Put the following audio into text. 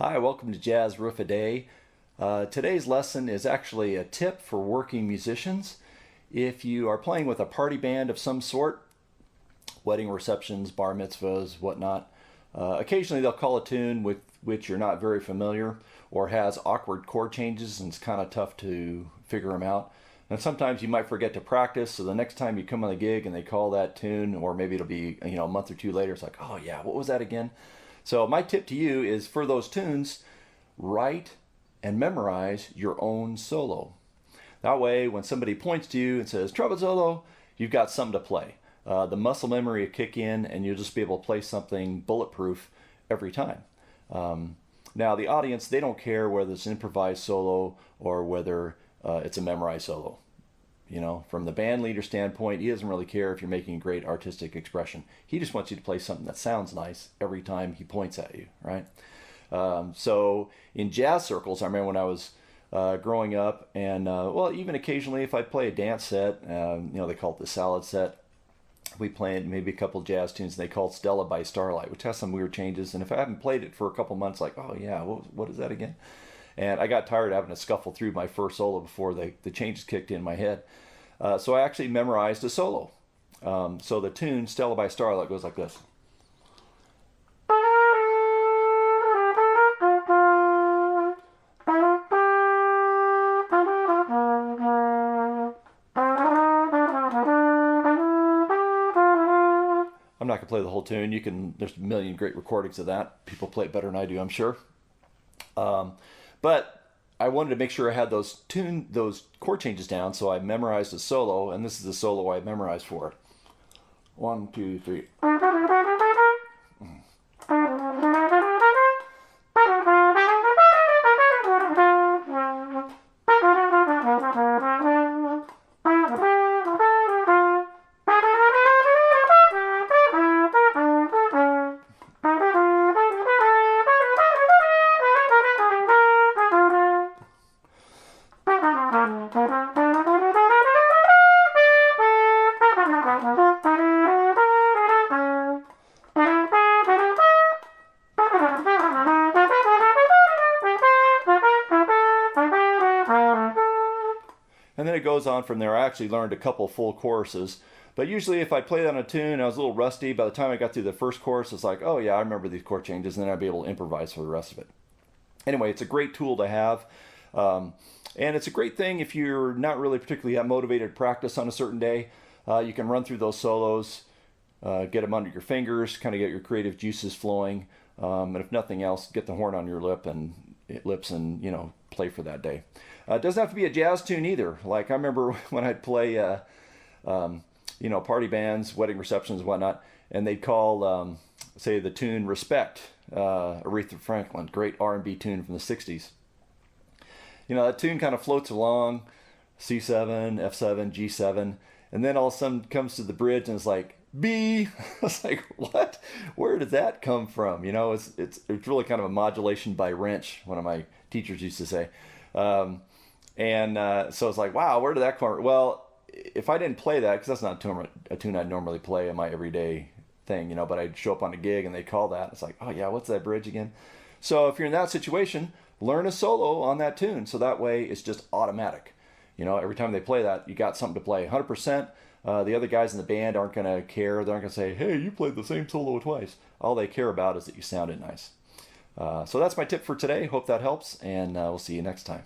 Hi, welcome to Jazz Riff-a-Day. Today's lesson is actually a tip for working musicians. If you are playing with a party band of some sort, wedding receptions, bar mitzvahs, whatnot, occasionally they'll call a tune with which you're not very familiar or has awkward chord changes and it's kind of tough to figure them out. And sometimes you might forget to practice, so the next time you come on the gig and they call that tune, or maybe it'll be a month or two later, it's like, oh yeah, what was that again? So my tip to you is for those tunes, write and memorize your own solo. That way, when somebody points to you and says, trumpet solo, you've got something to play. The muscle memory will kick in and you'll just be able to play something bulletproof every time. Now, the audience, they don't care whether it's an improvised solo or whether it's a memorized solo. From the band leader standpoint, he doesn't really care if you're making a great artistic expression. He just wants you to play something that sounds nice every time he points at you, right? So in jazz circles, I remember when I was growing up, and even occasionally if I play a dance set, they call it the salad set. We played maybe a couple jazz tunes, and they call it Stella by Starlight, which has some weird changes. And if I haven't played it for a couple months, like, oh yeah, what is that again? And I got tired of having to scuffle through my first solo before the changes kicked in my head. So I actually memorized a solo. So the tune Stella by Starlight goes like this. I'm not going to play the whole tune. There's a million great recordings of that. People play it better than I do, I'm sure. But I wanted to make sure I had those chord changes down, so I memorized a solo, and this is the solo I memorized for it. 1, 2, 3. And then it goes on from there. I actually learned a couple full choruses. But usually if I played on a tune, I was a little rusty. By the time I got through the first chorus, it's like, oh yeah, I remember these chord changes, and then I'd be able to improvise for the rest of it. Anyway, it's a great tool to have. And it's a great thing if you're not really particularly that motivated to practice on a certain day. You can run through those solos, get them under your fingers, kind of get your creative juices flowing. And if nothing else, get the horn on your lips and play for that day. It doesn't have to be a jazz tune either. Like I remember when I'd play, party bands, wedding receptions, and whatnot, and they'd call, say, the tune "Respect," Aretha Franklin, great R&B tune from the '60s. That tune kind of floats along, C7, F7, G7, and then all of a sudden comes to the bridge and it's like B. I was like, what? Where did that come from? It's really kind of a modulation by wrench, one of my teachers used to say. So it's like, wow, where did that come from? Well, if I didn't play that, because that's not a tune I'd normally play in my everyday thing, but I'd show up on a gig and they call that. It's like, oh yeah, what's that bridge again? So if you're in that situation, learn a solo on that tune. So that way it's just automatic. Every time they play that, you got something to play. 100%. The other guys in the band aren't going to care. They're not going to say, hey, you played the same solo twice. All they care about is that you sounded nice. So that's my tip for today. Hope that helps, and we'll see you next time.